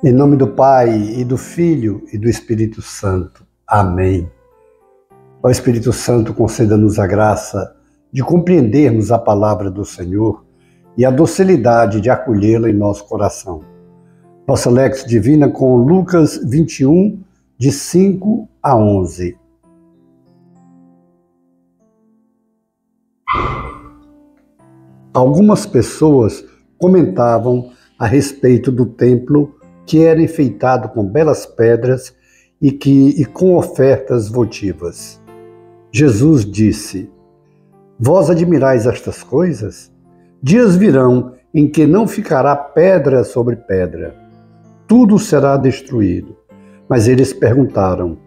Em nome do Pai, e do Filho, e do Espírito Santo. Amém. Ó Espírito Santo, conceda-nos a graça de compreendermos a palavra do Senhor e a docilidade de acolhê-la em nosso coração. Nossa Lex Divina com Lucas 21, de 5 a 11. Algumas pessoas comentavam a respeito do templo que era enfeitado com belas pedras e com ofertas votivas. Jesus disse: Vós admirais estas coisas? Dias virão em que não ficará pedra sobre pedra. Tudo será destruído. Mas eles perguntaram: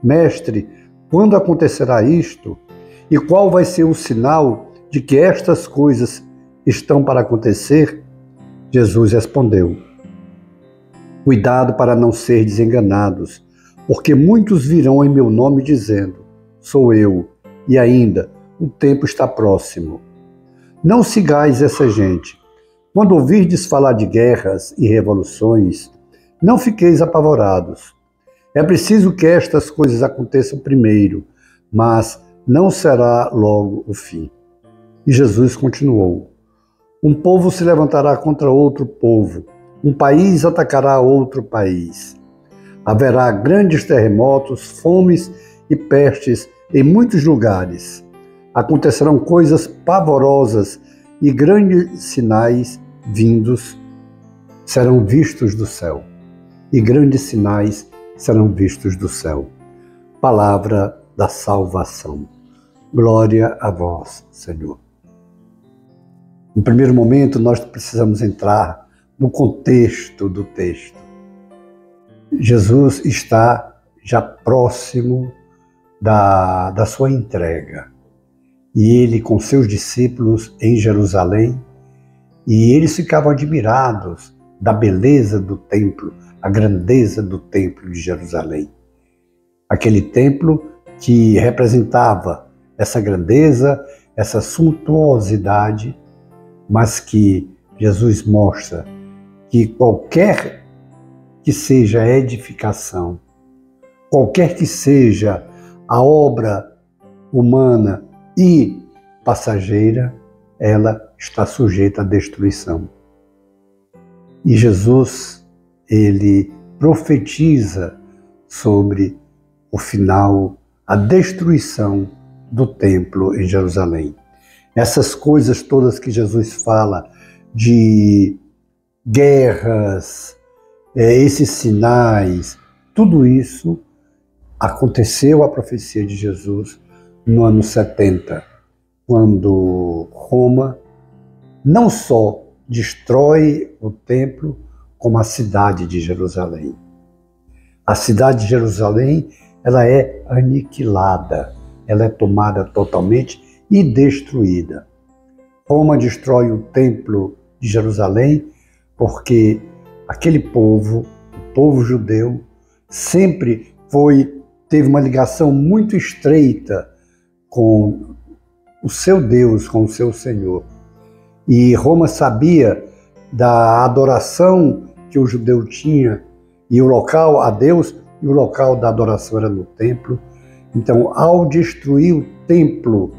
Mestre, quando acontecerá isto? E qual vai ser o sinal de que estas coisas estão para acontecer? Jesus respondeu: Cuidado para não serdes enganados, porque muitos virão em meu nome dizendo: Sou eu, e ainda, o tempo está próximo. Não sigais essa gente. Quando ouvirdes falar de guerras e revoluções, não fiqueis apavorados. É preciso que estas coisas aconteçam primeiro, mas não será logo o fim. E Jesus continuou: Um povo se levantará contra outro povo, um país atacará outro país. Haverá grandes terremotos, fomes e pestes em muitos lugares. Acontecerão coisas pavorosas e grandes sinais vindos serão vistos do céu. E grandes sinais serão vistos do céu. Palavra da salvação. Glória a vós, Senhor. No primeiro momento, nós precisamos entrar no contexto do texto. Jesus está já próximo da sua entrega. E ele com seus discípulos em Jerusalém, e eles ficavam admirados da beleza do templo, a grandeza do templo de Jerusalém. Aquele templo que representava essa grandeza, essa suntuosidade, mas que Jesus mostra que qualquer que seja a edificação, qualquer que seja a obra humana e passageira, ela está sujeita à destruição. E Jesus, ele profetiza sobre o final, a destruição do templo em Jerusalém. Essas coisas todas que Jesus fala de guerras, esses sinais, tudo isso aconteceu a profecia de Jesus no ano 70, quando Roma não só destrói o templo, como a cidade de Jerusalém. A cidade de Jerusalém, ela é aniquilada, ela é tomada totalmente e destruída. Roma destrói o templo de Jerusalém porque aquele povo, o povo judeu, sempre teve uma ligação muito estreita com o seu Deus, com o seu Senhor. E Roma sabia da adoração que o judeu tinha, e o local a Deus, e o local da adoração era no templo. Então, ao destruir o templo,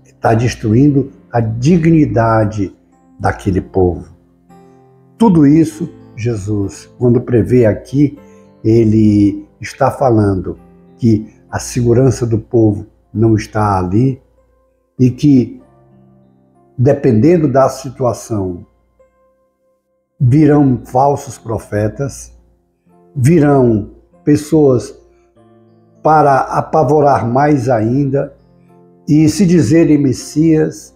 está destruindo a dignidade daquele povo. Tudo isso, Jesus, quando prevê aqui, ele está falando que a segurança do povo não está ali e que, dependendo da situação, virão falsos profetas, virão pessoas para apavorar mais ainda e se dizerem Messias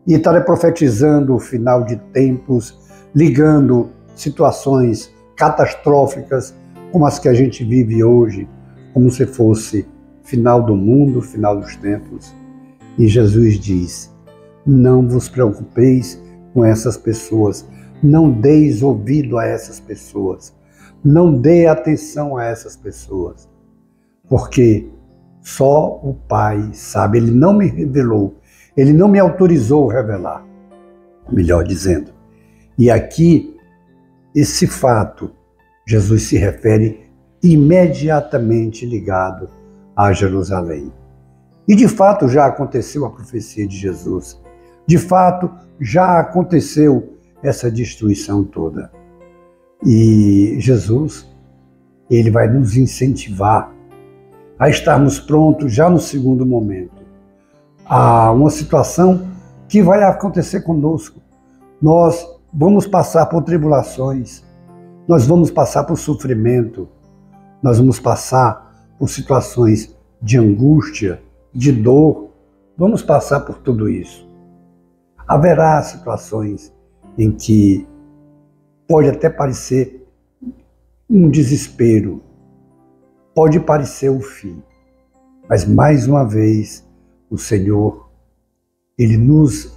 e estarem profetizando o final de tempos, ligando situações catastróficas como as que a gente vive hoje, como se fosse final do mundo, final dos tempos. E Jesus diz: não vos preocupeis com essas pessoas, não deis ouvido a essas pessoas, não dê atenção a essas pessoas, porque só o Pai sabe. Ele não me revelou, ele não me autorizou a revelar, melhor dizendo. E aqui, esse fato Jesus se refere imediatamente ligado a Jerusalém. E de fato já aconteceu a profecia de Jesus. De fato já aconteceu essa destruição toda. E Jesus, ele vai nos incentivar a estarmos prontos já no segundo momento. Há uma situação que vai acontecer conosco. Nós vamos passar por tribulações, nós vamos passar por sofrimento, nós vamos passar por situações de angústia, de dor, vamos passar por tudo isso. Haverá situações em que pode até parecer um desespero, pode parecer o fim, mas mais uma vez o Senhor, Ele nos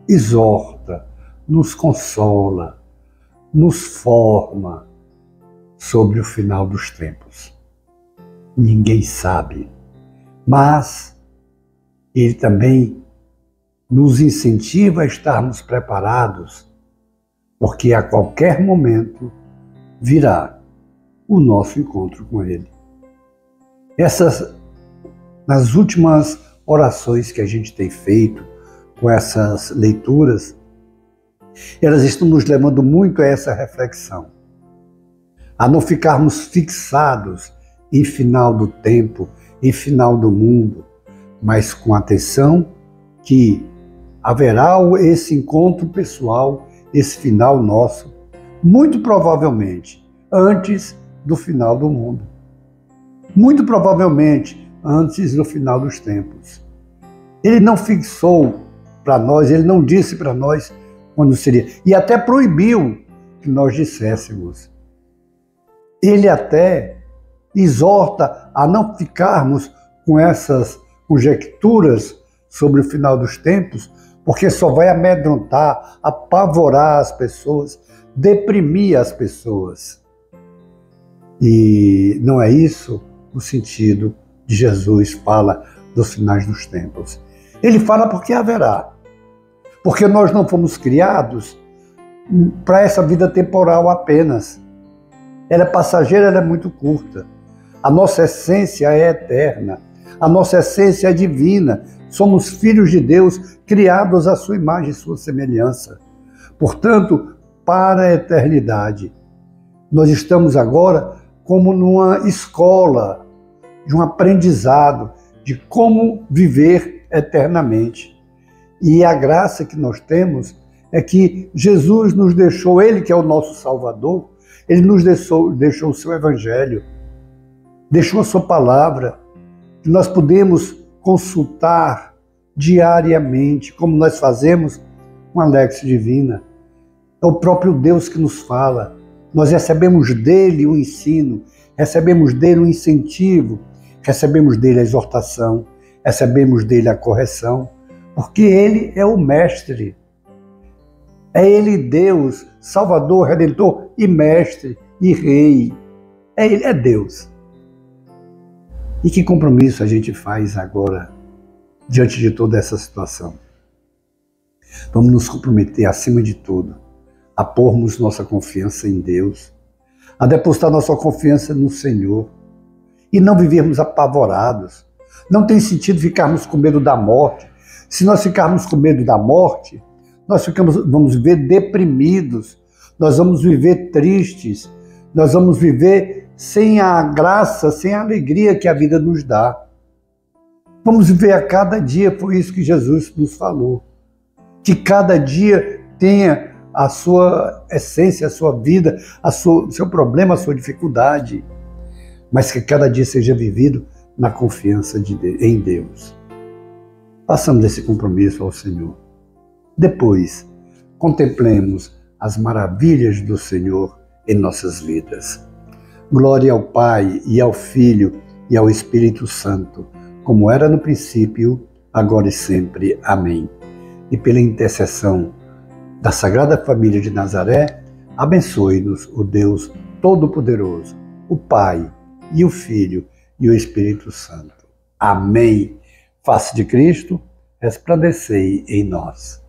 exorta, nos consola, nos forma sobre o final dos tempos. Ninguém sabe, mas Ele também nos incentiva a estarmos preparados, porque a qualquer momento virá o nosso encontro com Ele. Nas últimas orações que a gente tem feito, com essas leituras, elas estão nos levando muito a essa reflexão, a não ficarmos fixados em final do tempo, em final do mundo, mas com atenção que haverá esse encontro pessoal, esse final nosso, muito provavelmente antes do final do mundo. Muito provavelmente antes do final dos tempos. Ele não fixou para nós, ele não disse para nós quando seria. E até proibiu que nós disséssemos. Ele até exorta a não ficarmos com essas conjecturas sobre o final dos tempos, porque só vai amedrontar, apavorar as pessoas, deprimir as pessoas. E não é isso o sentido de Jesus fala dos finais dos tempos. Ele fala porque haverá. Porque nós não fomos criados para essa vida temporal apenas. Ela é passageira, ela é muito curta. A nossa essência é eterna. A nossa essência é divina. Somos filhos de Deus, criados à sua imagem e sua semelhança. Portanto, para a eternidade. Nós estamos agora como numa escola, de um aprendizado de como viver eternamente. E a graça que nós temos é que Jesus nos deixou, Ele que é o nosso Salvador, Ele nos deixou o seu Evangelho, deixou a sua palavra, que nós podemos consultar diariamente, como nós fazemos com a Lexio Divina. É o próprio Deus que nos fala. Nós recebemos dele o ensino, recebemos dele o incentivo, recebemos dele a exortação, recebemos dele a correção, porque ele é o mestre. É ele Deus, Salvador, Redentor e mestre e rei. Ele é Deus. E que compromisso a gente faz agora diante de toda essa situação? Vamos nos comprometer, acima de tudo, a pormos nossa confiança em Deus, a depositar nossa confiança no Senhor e não vivermos apavorados. Não tem sentido ficarmos com medo da morte. Se nós ficarmos com medo da morte, nós vamos viver deprimidos, nós vamos viver tristes, nós vamos viver sem a graça, sem a alegria que a vida nos dá. Vamos viver a cada dia, foi isso que Jesus nos falou. Que cada dia tenha a sua essência, a sua vida, o seu problema, a sua dificuldade, mas que cada dia seja vivido na confiança em Deus. Façamos esse compromisso ao Senhor. Depois, contemplemos as maravilhas do Senhor em nossas vidas. Glória ao Pai, e ao Filho, e ao Espírito Santo, como era no princípio, agora e sempre. Amém. E pela intercessão da Sagrada Família de Nazaré, abençoe-nos o Deus Todo-Poderoso, o Pai, e o Filho, e o Espírito Santo. Amém. Face de Cristo, resplandecei em nós.